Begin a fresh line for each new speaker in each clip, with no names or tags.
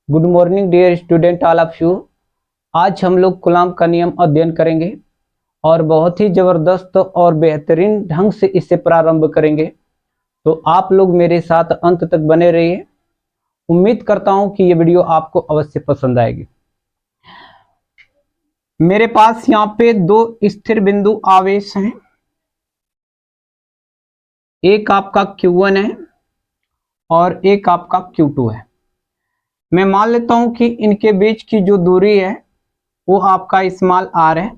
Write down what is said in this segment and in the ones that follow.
Good morning dear student all of you. आज हम लोग कूलॉम का नियम अध्ययन करेंगे और बहुत ही जबरदस्त और बेहतरीन ढंग से इसे प्रारंभ करेंगे। तो आप लोग मेरे साथ अंत तक बने रहिए। उम्मीद करता हूं कि ये वीडियो आपको अवश्य पसंद आएगी। मेरे पास यहाँ पे दो स्थिर बिंदु आवेश हैं। एक आपका Q1 है और एक आपका Q2 है। मैं मान लेता हूं कि इनके बीच की जो दूरी है वो आपका स्मॉल r है।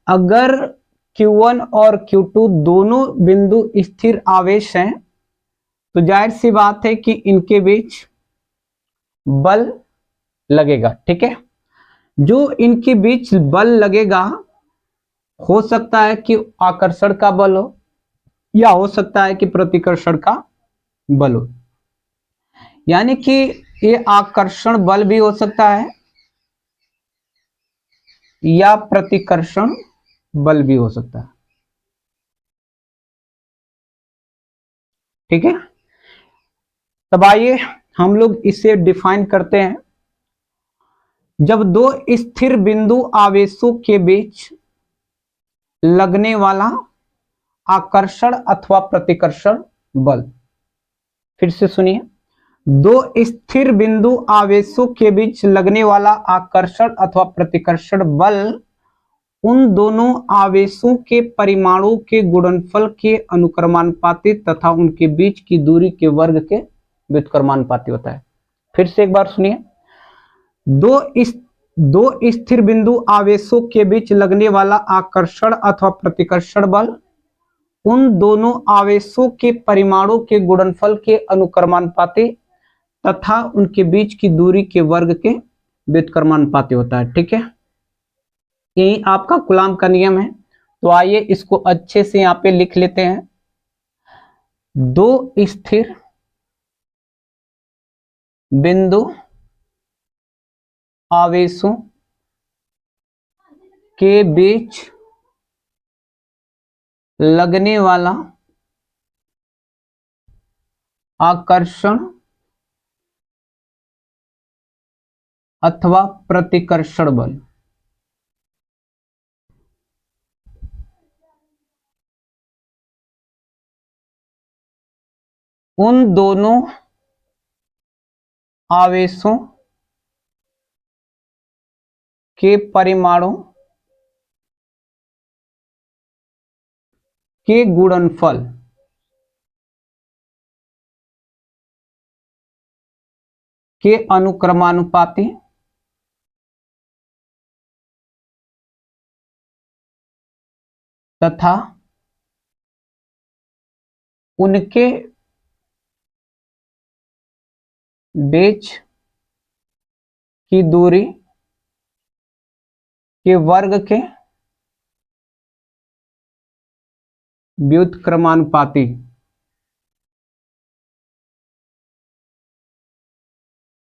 अगर Q1 और Q2 दोनों बिंदु स्थिर आवेश हैं तो जाहिर सी बात है कि इनके बीच बल लगेगा। ठीक है, जो इनके बीच बल लगेगा हो सकता है कि आकर्षण का बल हो या हो सकता है कि प्रतिकर्षण का बल हो। यानी कि ये आकर्षण बल भी हो सकता है या प्रतिकर्षण बल भी हो सकता है। ठीक है, तब आइए हम लोग इसे डिफाइन करते हैं। जब दो स्थिर बिंदु आवेशों के बीच लगने वाला आकर्षण अथवा प्रतिकर्षण बल, फिर से सुनिए, दो स्थिर बिंदु आवेशों के बीच लगने वाला आकर्षण अथवा प्रतिकर्षण बल उन दोनों आवेशों के परिमाणों के गुणनफल के अनुक्रमानुपाती तथा उनके बीच की दूरी के वर्ग के व्युत्क्रमानुपाती होता है। फिर से एक बार सुनिए, दो स्थिर बिंदु आवेशों के बीच लगने वाला आकर्षण अथवा प्रतिकर्षण बल उन दोनों आवेशों के परिमाणों के गुणनफल के अनुक्रमानुपाती तथा उनके बीच की दूरी के वर्ग के व्युत्क्रमानुपाती होता है। ठीक है, यही आपका कूलॉम का नियम है। तो आइए इसको अच्छे से यहाँ पे लिख लेते हैं। दो स्थिर बिंदु आवेशों के बीच लगने वाला आकर्षण अथवा प्रतिकर्षण बल उन दोनों आवेशों के परिमाणों के गुणनफल के अनुक्रमानुपाती तथा उनके बीच की दूरी के वर्ग के व्युत्क्रमानुपाती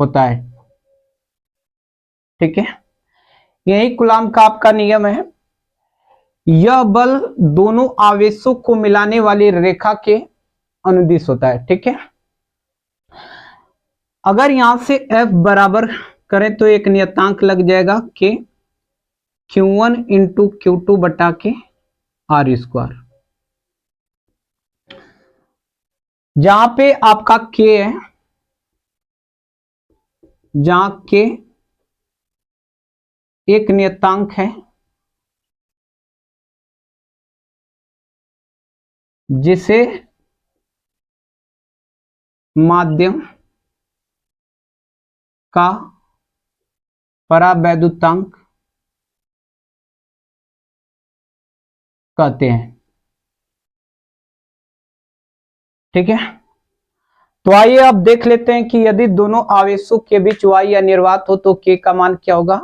होता है। ठीक है, यही कूलॉम का आपका नियम है। यह बल दोनों आवेशों को मिलाने वाली रेखा के अनुदिश होता है। ठीक है, अगर यहां से F बराबर करें तो एक नियतांक लग जाएगा कि Q1 इंटू Q2 बटा के R स्क्वायर। जहां पे आपका K है, जहां K एक नियतांक है जिसे माध्यम का परावैद्युतांक कहते हैं। ठीक है, तो आइए अब देख लेते हैं कि यदि दोनों आवेशों के बीच y अनिर्वात हो तो K का मान क्या होगा।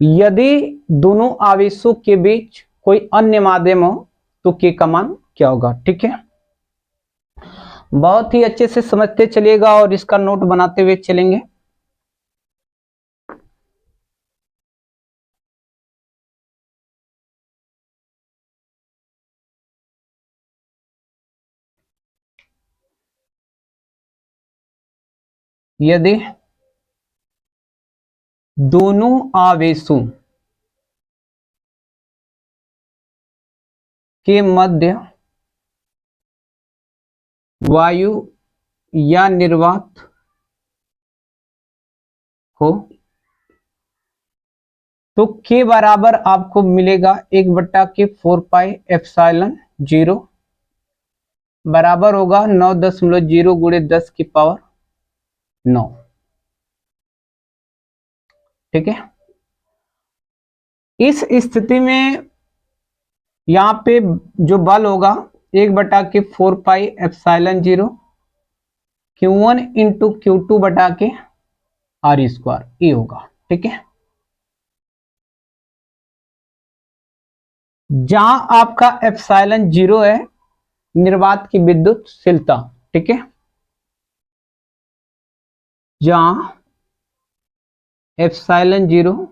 यदि दोनों आवेशों के बीच कोई अन्य माध्यम हो तो K का मान क्या होगा। ठीक है, बहुत ही अच्छे से समझते चलिएगा और इसका नोट बनाते हुए चलेंगे। यदि दोनों आवेशों के मध्य वायु या निर्वात हो तो के बराबर आपको मिलेगा 1/4πε0 बराबर होगा 9.0 गुणे 10 की पावर 9। ठीक है, इस स्थिति में यहां पे जो बल होगा 1/4πε0 Q1 इंटू Q2 बटा के R² ये होगा। ठीक है, जहां आपका ε0 है निर्वात की विद्युतशीलता। ठीक है, जहां ε0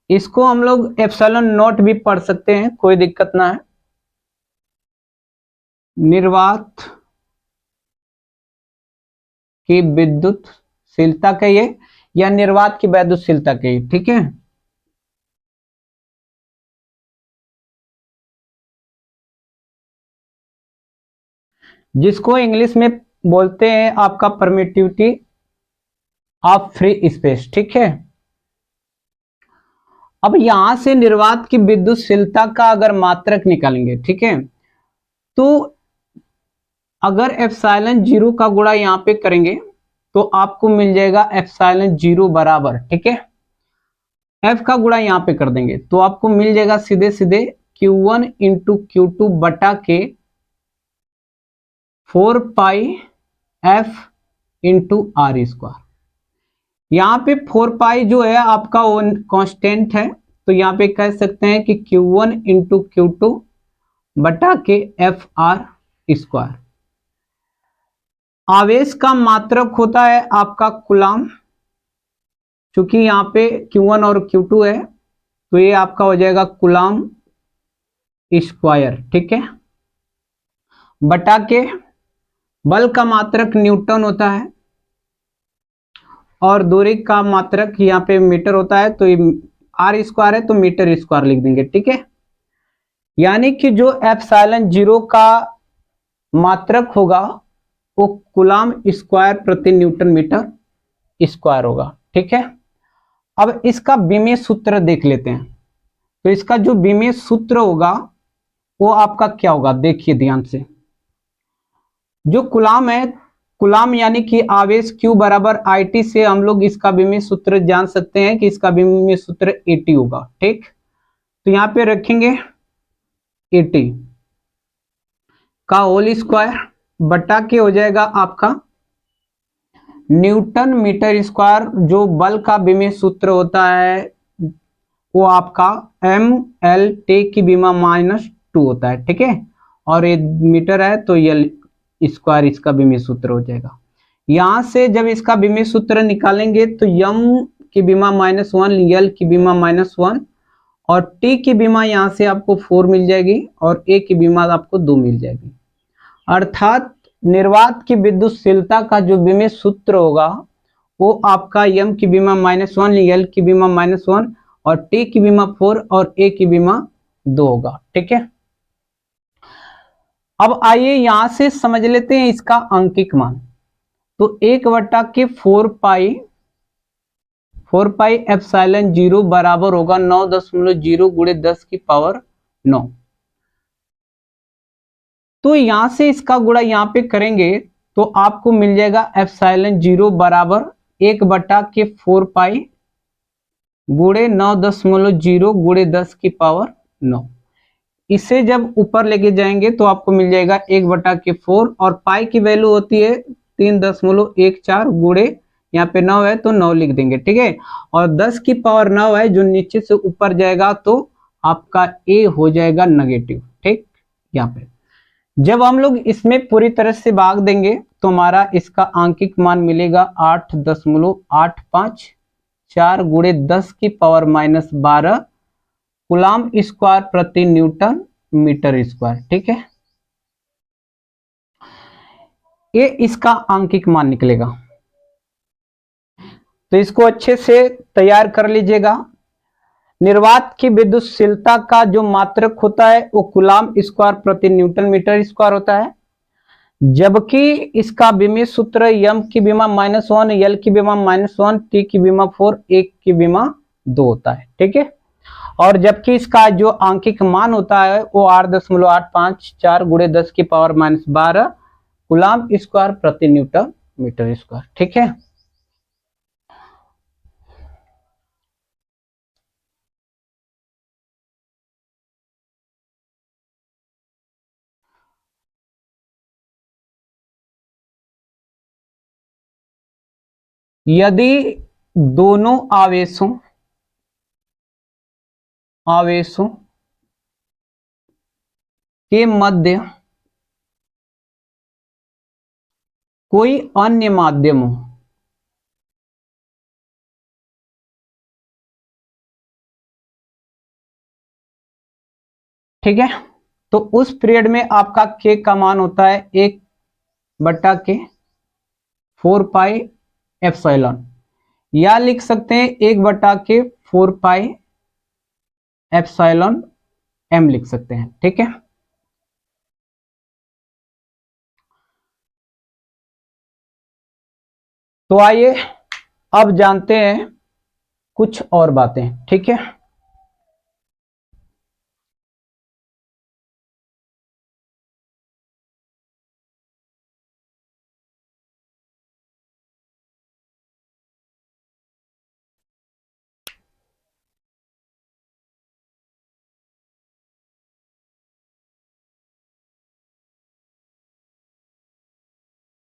इसको हम लोग ε0 भी पढ़ सकते हैं, कोई दिक्कत ना है। निर्वात की विद्युतशीलता कहिए या निर्वात की विद्युतशीलता कहिए। ठीक है, जिसको इंग्लिश में बोलते हैं आपका परमिटिविटी ऑफ फ्री स्पेस। ठीक है, अब यहां से निर्वात की विद्युतशीलता का अगर मात्रक निकालेंगे, ठीक है, तो अगर ε0 का गुणा यहां पे करेंगे तो आपको मिल जाएगा ε0 बराबर, ठीक है, f का गुणा यहां पे कर देंगे तो आपको मिल जाएगा सीधे सीधे Q1 इंटू Q2 बटा के 4πf इंटू R²। यहाँ पे 4π जो है आपका वो कांस्टेंट है, तो यहाँ पे कह सकते हैं कि Q1 इंटू Q2 बटा के FR²। आवेश का मात्रक होता है आपका कूलाम, चूंकि यहाँ पे Q1 और Q2 है तो ये आपका हो जाएगा कूलाम स्क्वायर। ठीक है, बटा के बल का मात्रक न्यूटन होता है और दूरी का मात्रक यहाँ पे मीटर होता है, तो ये R² है तो मीटर स्क्वायर लिख देंगे। ठीक है, यानी कि जो ε0 का मात्रक होगा वो कूलाम स्क्वायर प्रति न्यूटन मीटर स्क्वायर होगा। ठीक है, अब इसका विमेय सूत्र देख लेते हैं। तो इसका जो विमेय सूत्र होगा वो आपका क्या होगा, देखिए ध्यान से। जो कूलाम है, कूलाम यानी कि आवेश Q बराबर IT से हम लोग इसका विमेय सूत्र जान सकते हैं कि इसका विमेय सूत्र AT होगा। ठीक, तो यहाँ पे रखेंगे AT का होल स्क्वायर बटा के हो जाएगा आपका न्यूटन मीटर स्क्वायर। जो बल का विमेय सूत्र होता है वो आपका MLT की बीमा -2 होता है। ठीक है, और ये मीटर है तो L स्क्वायर इसका विमेय सूत्र हो जाएगा। यहां से जब इसका विमेय सूत्र निकालेंगे तो m की बीमा -1, L की बीमा -1 और T की बीमा यहां से आपको 4 मिल जाएगी और A की बीमा आपको 2 मिल जाएगी। अर्थात निर्वात की विद्युतशीलता का जो विमेय सूत्र होगा वो आपका m की बीमा -1, L की बीमा -1 और T की बीमा 4 और A की बीमा 2 होगा। ठीक है, अब आइए यहां से समझ लेते हैं इसका अंकिक मान। तो 1/4πε0 बराबर होगा 9.0 गुणे 10 की पावर 9। तो यहां से इसका गुणा यहां पे करेंगे तो आपको मिल जाएगा ε0 बराबर 1/4π गुणे 9.0 गुणे 10 की पावर 9। इसे जब ऊपर लेके जाएंगे तो आपको मिल जाएगा 1/4 और पाई की वैल्यू होती है 3.14 गुणे यहाँ पे 9 है तो 9 लिख देंगे। ठीक है, और 10 की पावर 9 है जो नीचे से ऊपर जाएगा तो आपका A हो जाएगा नेगेटिव। ठीक, यहाँ पे जब हम लोग इसमें पूरी तरह से भाग देंगे तो हमारा इसका आंकिक मान मिलेगा 8.854 गुणे 10 की पावर -12 कूलाम स्क्वायर प्रति न्यूटन मीटर स्क्वायर। ठीक है, ये इसका आंकिक मान निकलेगा। तो इसको अच्छे से तैयार कर लीजिएगा। निर्वात की विद्युतशीलता का जो मात्रक होता है वो कूलाम स्क्वायर प्रति न्यूटन मीटर स्क्वायर होता है, जबकि इसका विमीय सूत्र यम की विमा -1, एल की विमा -1, टी की विमा 4, एक की विमा 2 होता है। ठीक है, और जबकि इसका जो आंकिक मान होता है वो 8.854 गुणे 10 की पावर -12 कूलाम स्क्वायर प्रति न्यूटन मीटर स्क्वायर। ठीक है, यदि दोनों आवेशों के मध्य कोई अन्य माध्यम हो, ठीक है, तो उस पीरियड में आपका के का मान होता है 1/k 4 पाई एप्सिलॉन, या लिख सकते हैं 1/k 4 पाई एप्सिलॉन m लिख सकते हैं। ठीक है, तो आइए अब जानते हैं कुछ और बातें। ठीक है,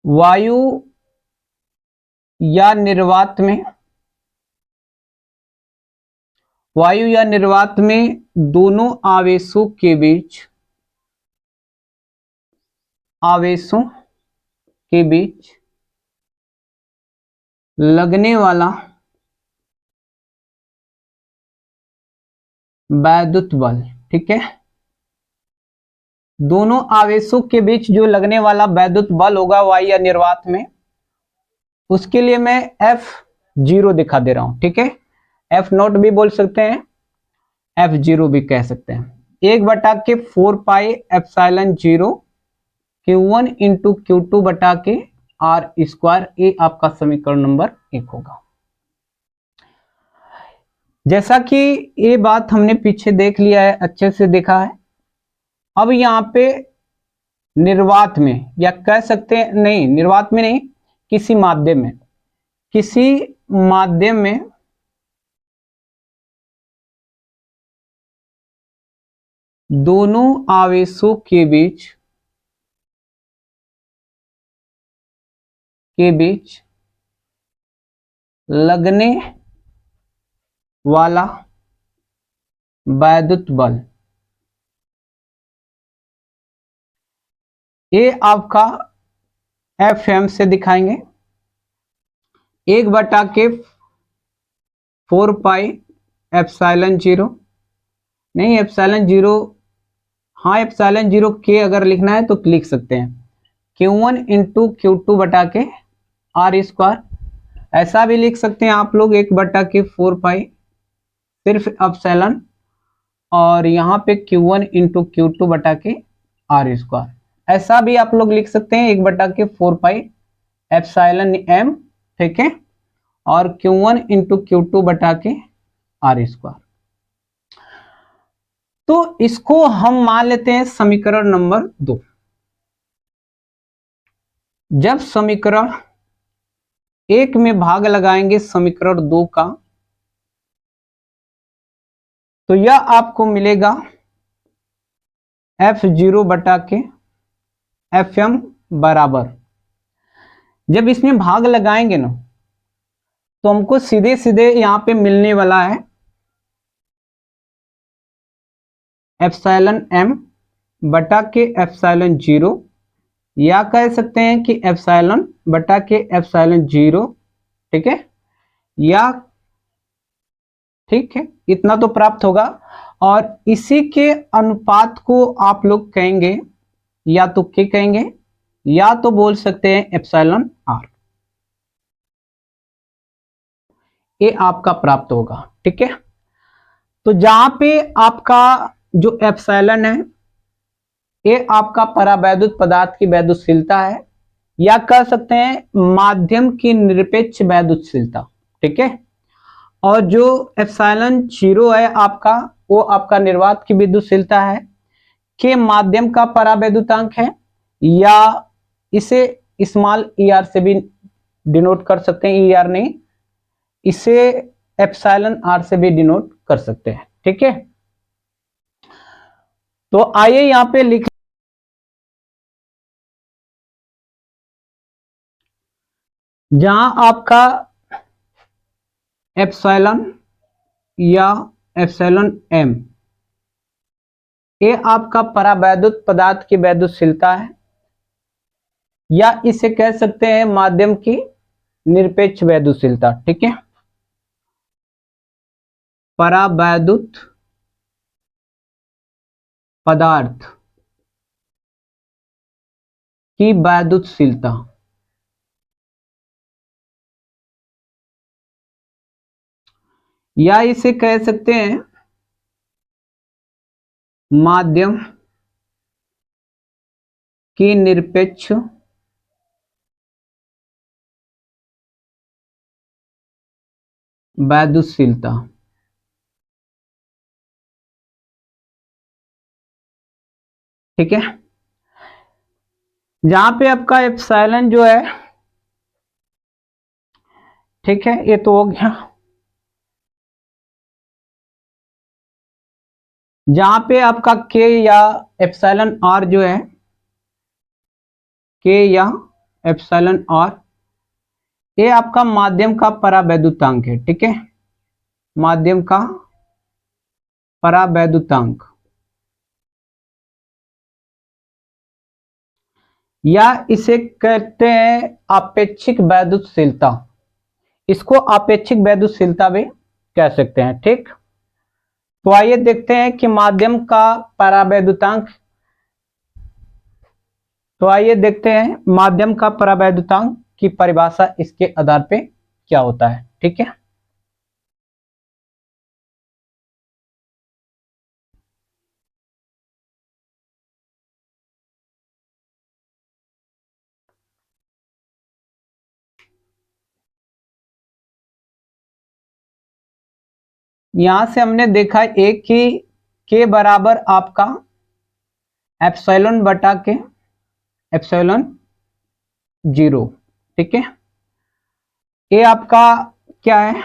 वायु या निर्वात में दोनों आवेशों के बीच लगने वाला वैद्युत बल, ठीक है, दोनों आवेशों के बीच जो लगने वाला वैद्युत बल होगा वायु या निर्वात में, उसके लिए मैं F0 दिखा दे रहा हूं। ठीक है, F0 भी बोल सकते हैं, F0 भी कह सकते हैं। 1/के 4 पाई एप्सिलॉन 0 Q1 इंटू Q2/के R स्क्वायर, ये आपका समीकरण नंबर 1 होगा। जैसा कि ये बात हमने पीछे देख लिया है, अच्छे से देखा है। अब यहाँ पे निर्वात में, या कह सकते हैं नहीं, निर्वात में नहीं, किसी माध्यम में दोनों आवेशों के बीच लगने वाला वैद्युत बल, ये आपका Fm से दिखाएंगे। 1/के 4 पाई एप्सिलॉन 0, नहीं एप्सिलॉन 0, हाँ एप्सिलॉन 0 के अगर लिखना है तो लिख सकते हैं Q1 इंटू Q2/के R स्क्वायर, ऐसा भी लिख सकते हैं आप लोग 1/के 4 पाई सिर्फ एप्सिलॉन, और यहाँ पे Q1 इंटू Q2/के R स्क्वायर, ऐसा भी आप लोग लिख सकते हैं 1/के 4 पाई एप्सिलॉन m। ठीक है, और Q1 इंटू Q2/के R स्क्वायर। तो इसको हम मान लेते हैं समीकरण नंबर 2। जब समीकरण 1 में भाग लगाएंगे समीकरण 2 का, तो यह आपको मिलेगा F0/के Fm बराबर, जब इसमें भाग लगाएंगे ना तो हमको सीधे सीधे यहां पे मिलने वाला है एप्सिलॉन m/के एप्सिलॉन 0, या कह सकते हैं कि एप्सिलॉन/के एप्सिलॉन 0। ठीक है, या ठीक है, इतना तो प्राप्त होगा। और इसी के अनुपात को आप लोग कहेंगे या तो के कहेंगे या तो बोल सकते हैं एप्सिलॉन आर। ये आपका प्राप्त होगा। ठीक है, तो जहां पे आपका जो एप्सिलॉन है ये आपका परावैद्युत पदार्थ की वैद्युतशीलता है, या कह सकते हैं माध्यम की निरपेक्ष वैद्युतशीलता। ठीक है, और जो एप्सिलॉन जीरो है आपका, वो आपका निर्वात की विद्युतशीलता है, के माध्यम का परावैद्युतांक है, या इसे स्मॉल ई आर से भी डिनोट कर सकते हैं, ई आर नहीं, इसे एप्सिलॉन आर से भी डिनोट कर सकते हैं। ठीक है, तो आइए यहां पे लिख, जहां आपका एप्सिलॉन या एप्सिलॉन एम ये आपका परावैद्युत पदार्थ की वैद्युतशीलता है, या इसे कह सकते हैं माध्यम की निरपेक्ष वैद्युतशीलता। ठीक है, परावैद्युत पदार्थ की वैद्युतशीलता, या इसे कह सकते हैं माध्यम की निरपेक्ष वैद्युतशीलता। ठीक है, जहां पे आपका एप्सिलॉन जो है, ठीक है, ये तो हो गया। जहां पे आपका के या एप्सिलॉन आर जो है, के या एप्सिलॉन आर ये आपका माध्यम का परावैद्युतांक है। ठीक है, माध्यम का परावैद्युतांक, या इसे कहते हैं आपेक्षिक वैद्युतशीलता, इसको आपेक्षिक वैद्युतशीलता भी कह सकते हैं। ठीक, तो आइए देखते हैं कि माध्यम का परावैद्युतांक, तो आइए देखते हैं माध्यम का परावैद्युतांक की परिभाषा इसके आधार पे क्या होता है। ठीक है, यहां से हमने देखा एक कि के बराबर आपका एप्सिलॉन बटा के एप्सिलॉन जीरो। ठीक है, ये आपका क्या है,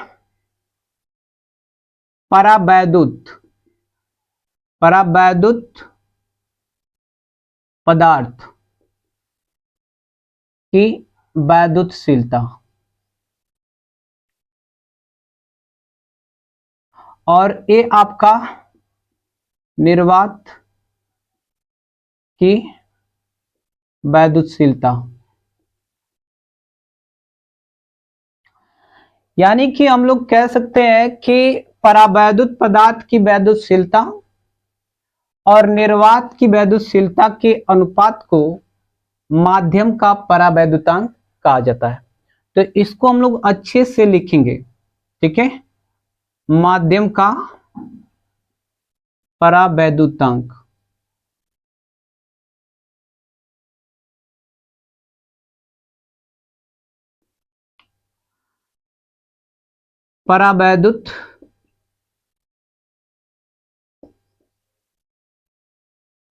परावैद्युत परावैद्युत पदार्थ की वैद्युतशीलता, और ये आपका निर्वात की वैद्युतशीलता। यानी कि हम लोग कह सकते हैं कि परावैद्युत पदार्थ की वैद्युतशीलता और निर्वात की वैद्युतशीलता के अनुपात को माध्यम का परावैद्युतांक कहा जाता है। तो इसको हम लोग अच्छे से लिखेंगे। ठीक है, माध्यम का परावैद्युतांक, परावैद्युत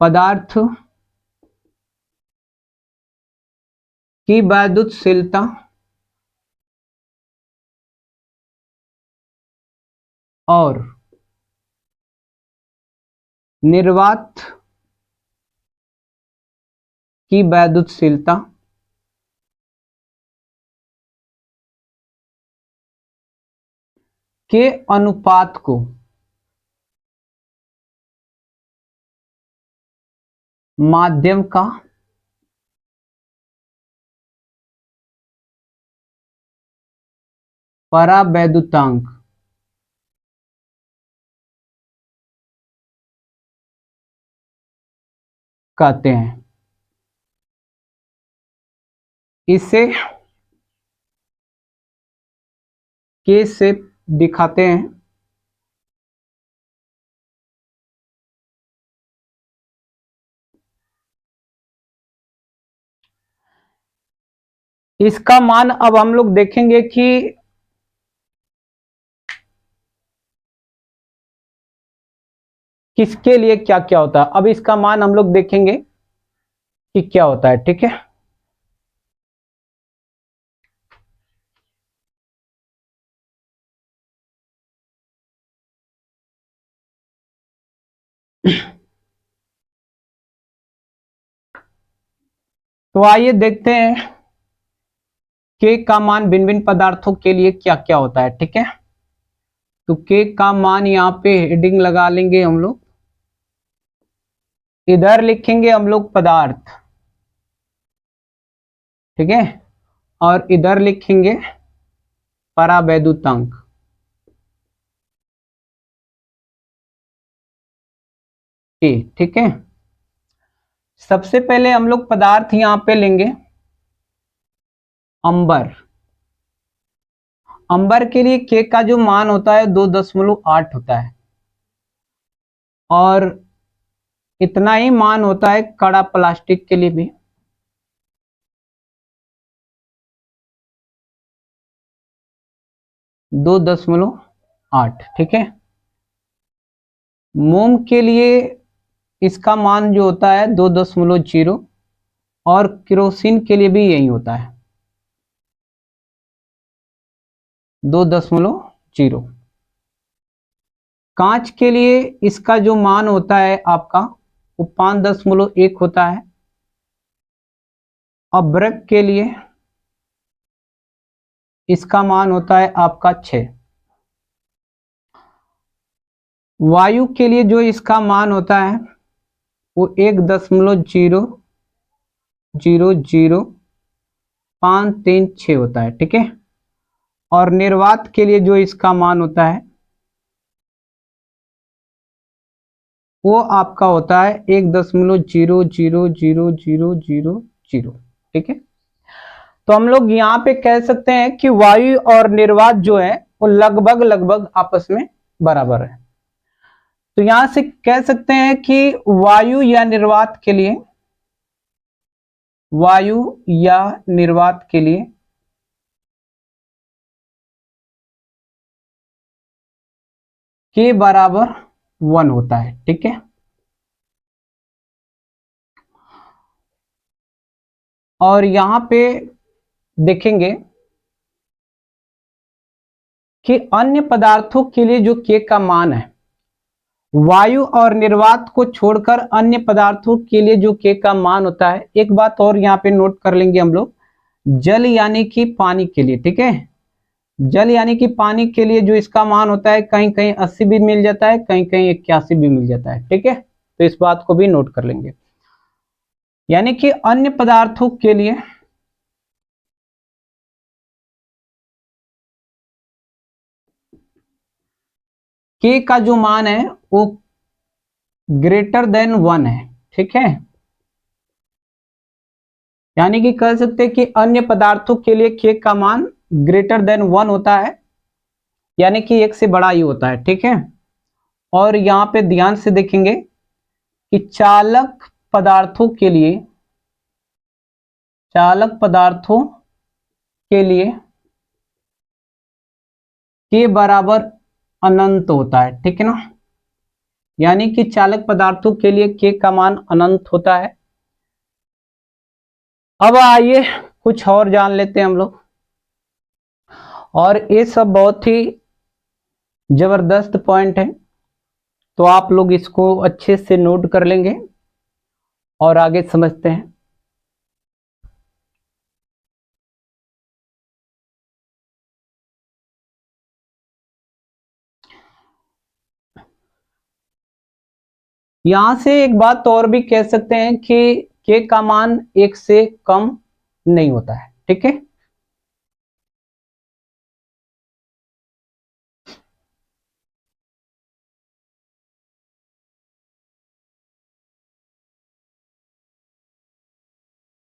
पदार्थ की वैद्युतशीलता और निर्वात की वैद्युतशीलता के अनुपात को माध्यम का परावैद्युतांक कहते हैं। इसे के से दिखाते हैं। इसका मान अब हम लोग देखेंगे कि किसके लिए क्या क्या होता है। अब इसका मान हम लोग देखेंगे कि क्या होता है, ठीक है। तो आइए देखते हैं के का मान भिन्न भिन्न पदार्थों के लिए क्या क्या होता है, ठीक है। तो के का मान यहाँ पे हेडिंग लगा लेंगे हम लोग। इधर लिखेंगे हम लोग पदार्थ, ठीक है, और इधर लिखेंगे परावैद्युतांक। ठीक है। सबसे पहले हम लोग पदार्थ यहां पे लेंगे अंबर। अंबर के लिए के का जो मान होता है 2.8 होता है, और इतना ही मान होता है कड़ा प्लास्टिक के लिए भी। 2.8, ठीक है। मोम के लिए इसका मान जो होता है 2.0, और केरोसिन के लिए भी यही होता है 2.0। कांच के लिए इसका जो मान होता है आपका वो 5.1 होता है। और ब्रक के लिए इसका मान होता है आपका 6। वायु के लिए जो इसका मान होता है वो 1.0000536 होता है, ठीक है। और निर्वात के लिए जो इसका मान होता है वो आपका होता है 1.0000000, ठीक है। तो हम लोग यहाँ पे कह सकते हैं कि वायु और निर्वात जो है वो लगभग लगभग आपस में बराबर है। तो यहां से कह सकते हैं कि वायु या निर्वात के लिए, वायु या निर्वात के लिए के बराबर 1 होता है, ठीक है। और यहां पे देखेंगे कि अन्य पदार्थों के लिए जो के का मान है, वायु और निर्वात को छोड़कर अन्य पदार्थों के लिए जो के का मान होता है, एक बात और यहाँ पे नोट कर लेंगे हम लोग, जल यानी कि पानी के लिए, ठीक है। जल यानी कि पानी के लिए जो इसका मान होता है कहीं कहीं 80 भी मिल जाता है, कहीं कहीं 81 भी मिल जाता है, ठीक है। तो इस बात को भी नोट कर लेंगे। यानी कि अन्य पदार्थों के लिए के का जो मान है वो ग्रेटर देन 1 है, ठीक है। यानी कि कह सकते हैं कि अन्य पदार्थों के लिए के का मान ग्रेटर देन 1 होता है, यानी कि एक से बड़ा ही होता है, ठीक है। और यहां पे ध्यान से देखेंगे कि चालक पदार्थों के लिए के बराबर अनंत होता है, ठीक है ना। यानी कि चालक पदार्थों के लिए के का मान अनंत होता है। अब आइए कुछ और जान लेते हैं हम लोग, और ये सब बहुत ही जबरदस्त पॉइंट है, तो आप लोग इसको अच्छे से नोट कर लेंगे और आगे समझते हैं। यहां से एक बात और भी कह सकते हैं कि के का मान 1 से कम नहीं होता है, ठीक है।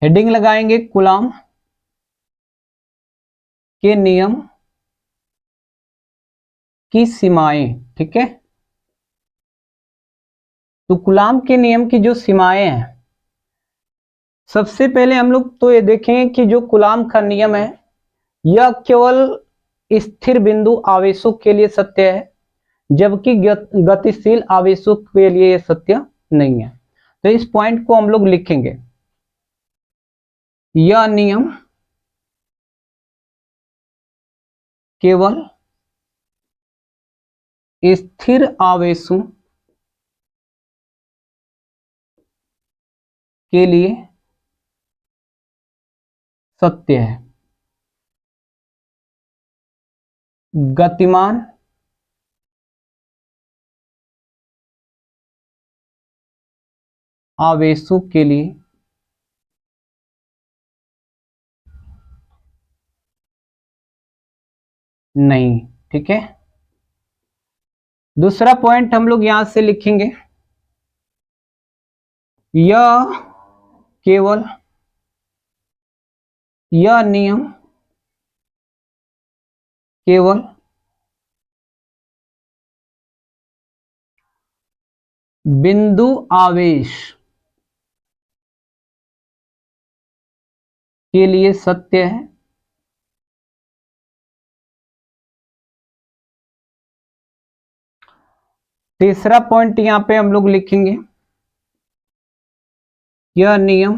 हेडिंग लगाएंगे कूलाम के नियम की सीमाएं। ठीक है, तो कूलाम के नियम की जो सीमाएं हैं, सबसे पहले हम लोग तो ये देखेंगे कि जो कूलाम का नियम है यह केवल स्थिर बिंदु आवेशों के लिए सत्य है, जबकि गतिशील आवेशों के लिए यह सत्य नहीं है। तो इस पॉइंट को हम लोग लिखेंगे, यह नियम केवल स्थिर आवेशों के लिए सत्य है, गतिमान आवेशों के लिए नहीं। ठीक है, दूसरा पॉइंट हम लोग यहां से लिखेंगे, यह केवल यह नियम केवल बिंदु आवेश के लिए सत्य है, तीसरा पॉइंट यहां पे हम लोग लिखेंगे, यह नियम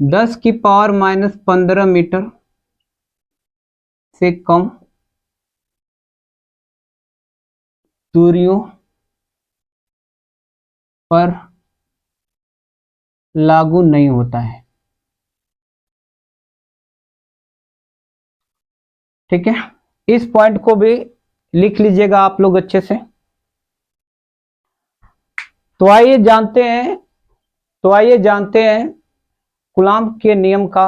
10⁻⁻15 मीटर से कम दूरियों पर लागू नहीं होता है। ठीक है, इस पॉइंट को भी लिख लीजिएगा आप लोग अच्छे से। तो आइए जानते हैं कूलाम के नियम का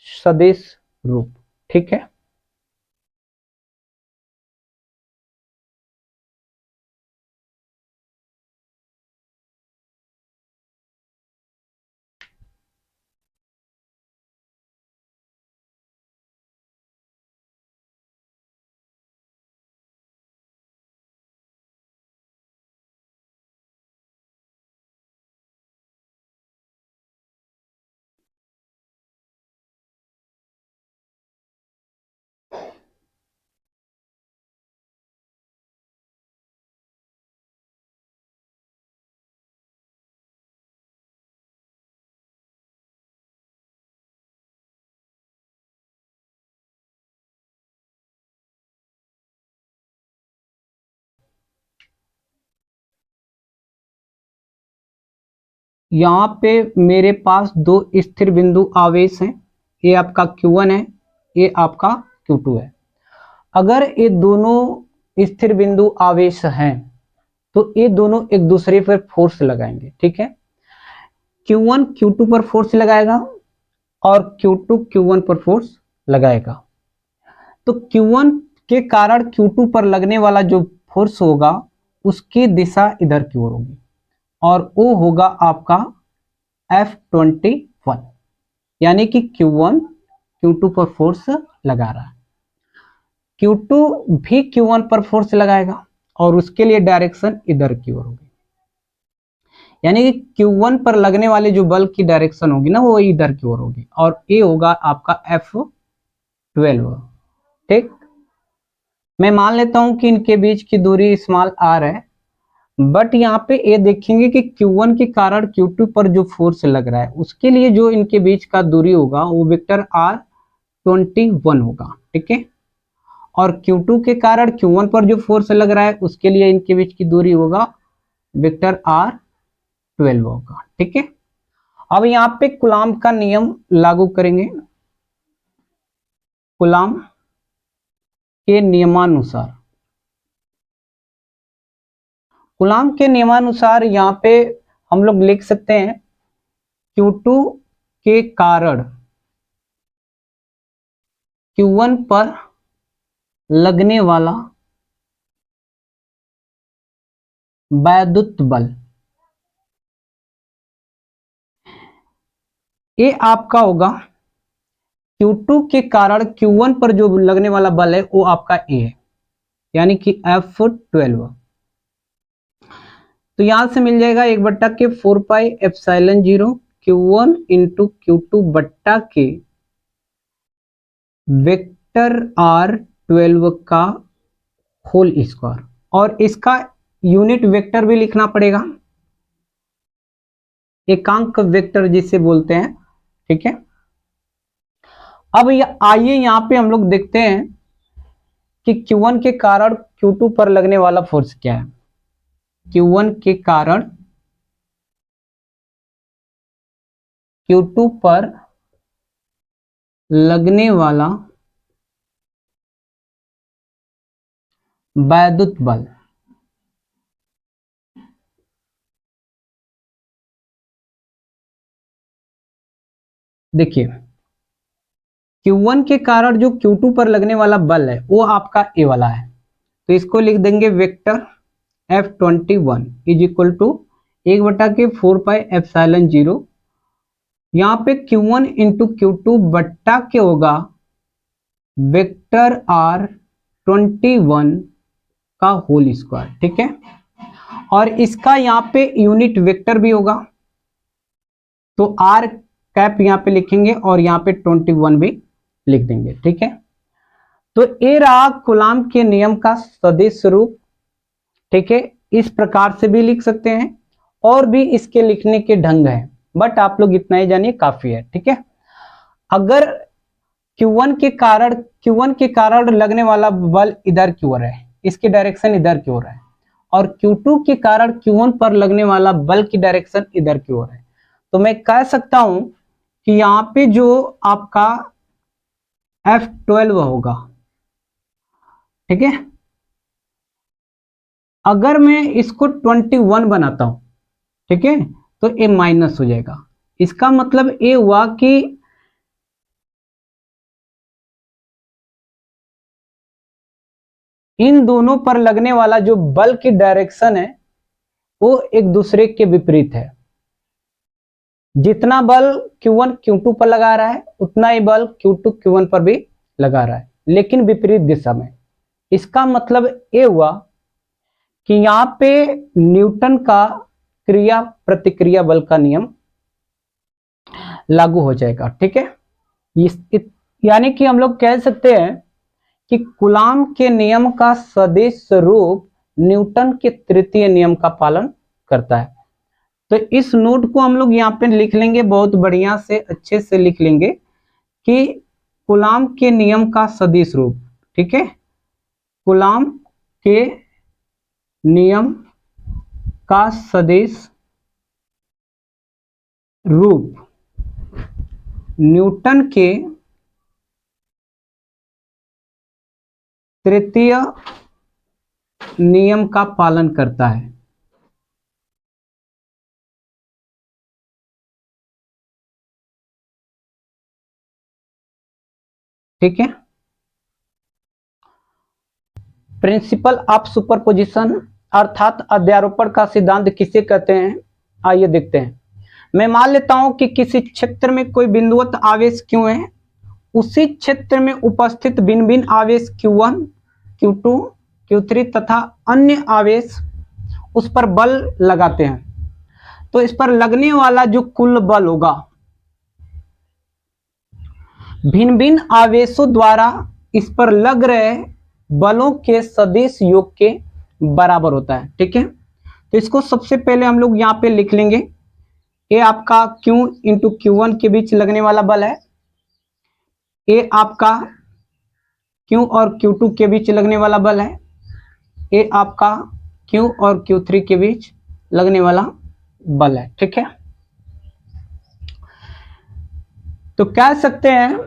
सदिश रूप। ठीक है, यहाँ पे मेरे पास दो स्थिर बिंदु आवेश हैं, ये आपका Q1 है, ये आपका Q2 है। अगर ये दोनों स्थिर बिंदु आवेश हैं तो ये दोनों एक दूसरे पर फोर्स लगाएंगे। ठीक है, Q1 Q2 पर फोर्स लगाएगा और Q2 Q1 पर फोर्स लगाएगा। तो Q1 के कारण Q2 पर लगने वाला जो फोर्स होगा उसकी दिशा इधर की ओर होगी और वो होगा आपका F21, यानी कि Q1 Q2 पर फोर्स लगा रहा है, Q2 भी Q1 पर फोर्स लगाएगा और उसके लिए डायरेक्शन इधर की ओर होगी, यानी कि Q1 पर लगने वाले जो बल की डायरेक्शन होगी ना वो इधर की ओर होगी और ये होगा आपका F12। ठीक, मैं मान लेता हूं कि इनके बीच की दूरी स्मॉल r है, बट यहाँ पे ये देखेंगे कि Q1 के कारण Q2 पर जो फोर्स लग रहा है उसके लिए जो इनके बीच का दूरी होगा वो वेक्टर R21 होगा। ठीक है, और Q2 के कारण Q1 पर जो फोर्स लग रहा है उसके लिए इनके बीच की दूरी होगा वेक्टर R12 होगा। ठीक है, अब यहाँ पे कूलाम का नियम लागू करेंगे। कूलाम के नियमानुसार कूलाम के नियमानुसार यहाँ पे हम लोग लिख सकते हैं Q2 के कारण Q1 पर लगने वाला वैद्युत बल ए आपका होगा Q2 के कारण Q1 पर जो लगने वाला बल है वो आपका ए है, यानी कि F12। तो यहां से मिल जाएगा 1/4πε0 Q1 इंटू Q2 बट्टा के वेक्टर R12 का होल स्क्वायर, और इसका यूनिट वेक्टर भी लिखना पड़ेगा, एकांक वेक्टर जिसे बोलते हैं। ठीक है, अब आइए यहां पे हम लोग देखते हैं कि Q1 के कारण Q2 पर लगने वाला फोर्स क्या है। Q1 के कारण Q2 पर लगने वाला वैद्युत बल, देखिए Q1 के कारण जो Q2 पर लगने वाला बल है वो आपका ए वाला है, तो इसको लिख देंगे vector F21 is equal to 1/4πε0। यहाँ पे Q1 इंटू Q2 बट्टा के होगा वेक्टर R21 का होल स्क्वायर। ठीक है, और इसका यहाँ पे यूनिट वेक्टर भी होगा, तो R कैप यहाँ पे लिखेंगे और यहाँ पे 21 भी लिख देंगे। ठीक है, तो ये रहा कूलाम के नियम का सदिश रूप। ठीक है, इस प्रकार से भी लिख सकते हैं, और भी इसके लिखने के ढंग है, बट आप लोग इतना ही जानिए काफी है। ठीक है, अगर Q1 के कारण लगने वाला बल इधर की ओर है, इसकी डायरेक्शन इधर की ओर है, और Q2 के कारण Q1 पर लगने वाला बल की डायरेक्शन इधर की ओर है, तो मैं कह सकता हूं कि यहाँ पे जो आपका F12 होगा, ठीक है, अगर मैं इसको 21 बनाता हूं, ठीक है, तो ये माइनस हो जाएगा। इसका मतलब ये हुआ कि इन दोनों पर लगने वाला जो बल की डायरेक्शन है वो एक दूसरे के विपरीत है। जितना बल Q1 Q2 पर लगा रहा है उतना ही बल Q2 Q1 पर भी लगा रहा है, लेकिन विपरीत दिशा में। इसका मतलब ये हुआ कि यहां पे न्यूटन का क्रिया प्रतिक्रिया बल का नियम लागू हो जाएगा। ठीक है, यानी कि हम लोग कह सकते हैं कि कूलाम के नियम का सदिश रूप न्यूटन के तृतीय नियम का पालन करता है। तो इस नोट को हम लोग यहाँ पे लिख लेंगे, बहुत बढ़िया से अच्छे से लिख लेंगे कि कूलाम के नियम का सदिश रूप। ठीक है, कूलाम के नियम का सदिश रूप न्यूटन के तृतीय नियम का पालन करता है। ठीक है, प्रिंसिपल ऑफ सुपरपोजिशन अर्थात अध्यारोपण का सिद्धांत किसे कहते हैं, आइए देखते हैं। मैं मान लेता हूं कि किसी क्षेत्र में कोई बिंदुवत आवेश क्यों है, उसी क्षेत्र में उपस्थित भिन्न भिन्न आवेश Q1 Q2 Q3 तथा अन्य आवेश उस पर बल लगाते हैं, तो इस पर लगने वाला जो कुल बल होगा भिन्न भिन्न आवेशों द्वारा इस पर लग रहे बलों के सदिश योग के बराबर होता है। ठीक है, तो इसको सबसे पहले हम लोग यहाँ पे लिख लेंगे। ये आपका Q इंटू Q1 के बीच लगने वाला बल है, ये आपका Q और Q2 के बीच लगने वाला बल है, ये आपका Q और Q3 के बीच लगने वाला बल है। ठीक है, तो कह सकते हैं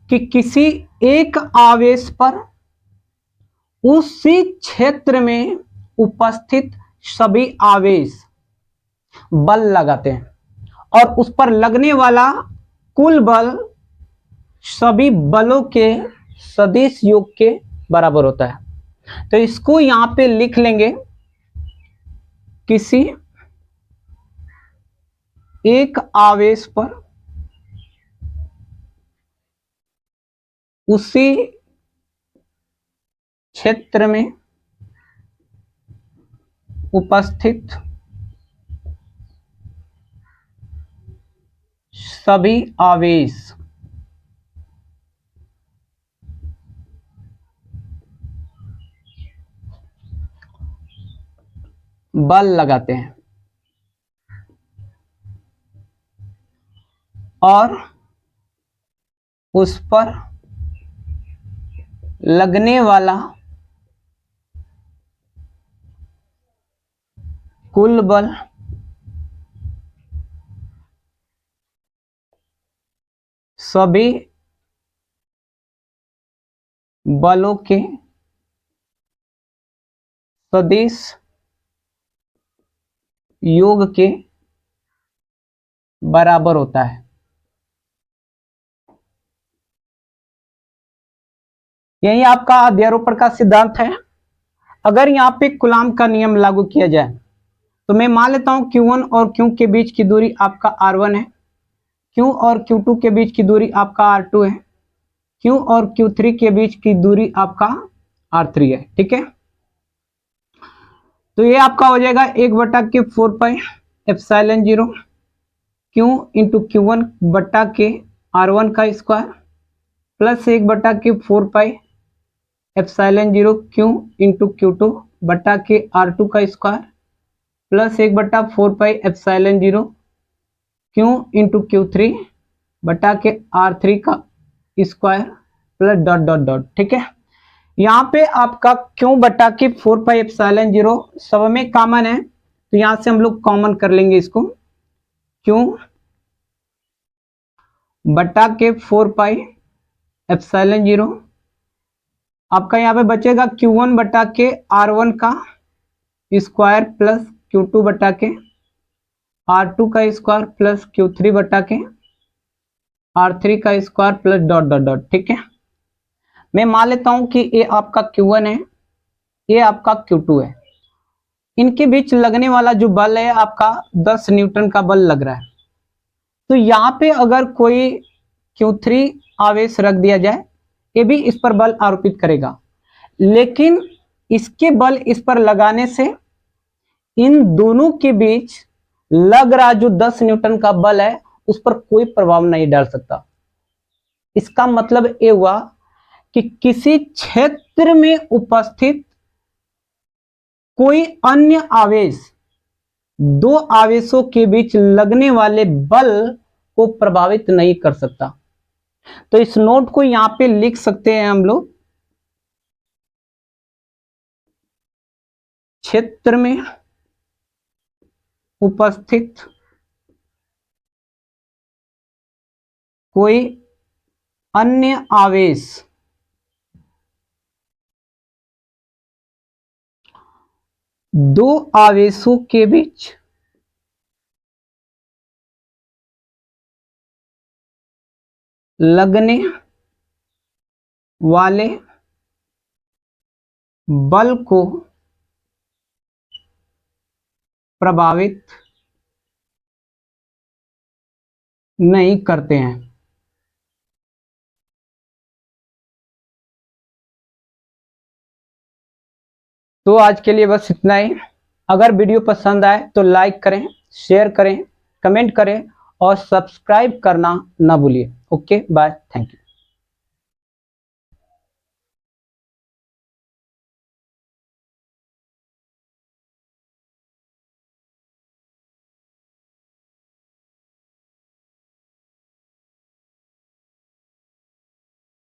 कि किसी एक आवेश पर उसी क्षेत्र में उपस्थित सभी आवेश बल लगाते हैं, और उस पर लगने वाला कुल बल सभी बलों के सदिश योग के बराबर होता है। तो इसको यहां पे लिख लेंगे, किसी एक आवेश पर उसी क्षेत्र में उपस्थित सभी आवेश बल लगाते हैं और उस पर लगने वाला कुल बल सभी बलों के सदिश योग के बराबर होता है। यही आपका अध्यारोपण का सिद्धांत है। अगर यहाँ पे कूलाम का नियम लागू किया जाए तो मैं मान लेता हूं Q1 और Q के बीच की दूरी आपका R1 है, Q और Q2 के बीच की दूरी आपका R2 है, Q और Q3 के बीच की दूरी आपका R3 है। ठीक है, तो ये आपका हो जाएगा 1/4πε0 Q इंटू Q1 बट्टा के R1 का square plus 1/4πε0 Q into Q2 बट्टा के R2 का square plus 1/4πε0 Q into Q3 बटा के R3 का square plus dot dot dot. ठीक है, यहाँ पे आपका Q बटा के 4πε0 सब में कॉमन है, तो यहां से हम लोग कॉमन कर लेंगे इसको। Q बटा के 4πε0 आपका यहाँ पे बचेगा Q1 बटा के R1 का स्क्वायर प्लस Q2 बटा के R2 का स्क्वायर प्लस Q3 बटा के R3 का square plus dot dot dot. ठीक है, मैं मान लेता हूं कि ये आपका Q1 है, ये आपका Q2 है। इनके बीच लगने वाला जो बल है आपका 10 न्यूटन का बल लग रहा है। तो यहाँ पे अगर कोई Q3 आवेश रख दिया जाए, ये भी इस पर बल आरोपित करेगा, लेकिन इसके बल इस पर लगाने से इन दोनों के बीच लग रहा जो 10 न्यूटन का बल है उस पर कोई प्रभाव नहीं डाल सकता। इसका मतलब ये हुआ कि किसी क्षेत्र में उपस्थित कोई अन्य आवेश दो आवेशों के बीच लगने वाले बल को प्रभावित नहीं कर सकता। तो इस नोट को यहां पे लिख सकते हैं हम लोग, क्षेत्र में उपस्थित कोई अन्य आवेश दो आवेशों के बीच लगने वाले बल को प्रभावित नहीं करते हैं। तो आज के लिए बस इतना ही। अगर वीडियो पसंद आए तो लाइक करें, शेयर करें, कमेंट करें और सब्सक्राइब करना ना भूलिए। Okay, bye, thank you.